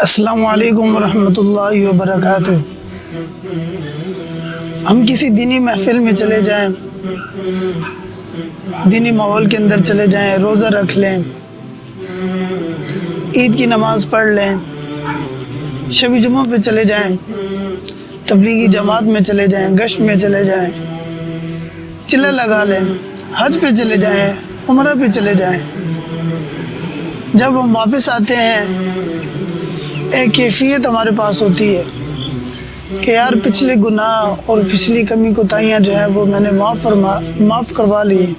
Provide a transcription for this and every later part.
السلام علیکم ورحمۃ اللہ وبرکاتہ۔ ہم کسی دینی محفل میں چلے جائیں، دینی ماحول کے اندر چلے جائیں، روزہ رکھ لیں، عید کی نماز پڑھ لیں، شب جمعہ پہ چلے جائیں، تبلیغی جماعت میں چلے جائیں، گشت میں چلے جائیں، چلہ لگا لیں، حج پہ چلے جائیں، عمرہ پہ چلے جائیں، جب ہم واپس آتے ہیں ایک کیفیت ہمارے پاس ہوتی ہے کہ یار پچھلے گناہ اور پچھلی کمی کوتاہیاں جو ہے وہ میں نے معاف کروا لی ہیں،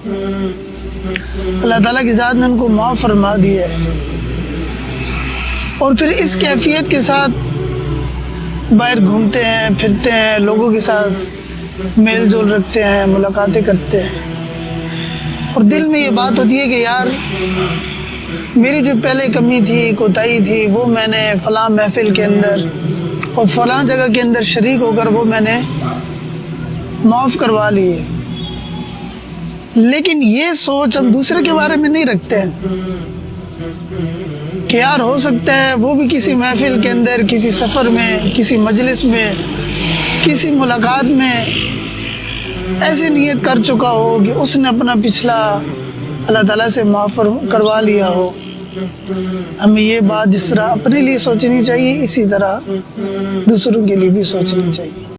اللہ تعالیٰ کی ذات نے ان کو معاف فرما دی ہے، اور پھر اس کیفیت کے ساتھ باہر گھومتے ہیں، پھرتے ہیں، لوگوں کے ساتھ میل جول رکھتے ہیں، ملاقاتیں کرتے ہیں، اور دل میں یہ بات ہوتی ہے کہ یار میری جو پہلے کمی تھی، کوتاہی تھی، وہ میں نے فلاں محفل کے اندر اور فلاں جگہ کے اندر شریک ہو کر وہ میں نے معاف کروا لی ہے۔ لیکن یہ سوچ ہم دوسرے کے بارے میں نہیں رکھتے ہیں کہ یار ہو سکتا ہے وہ بھی کسی محفل کے اندر، کسی سفر میں، کسی مجلس میں، کسی ملاقات میں ایسی نیت کر چکا ہو کہ اس نے اپنا پچھلا اللہ تعالیٰ سے معاف کروا لیا ہو۔ ہمیں یہ بات جس طرح اپنے لیے سوچنی چاہیے، اسی طرح دوسروں کے لیے بھی سوچنی چاہیے۔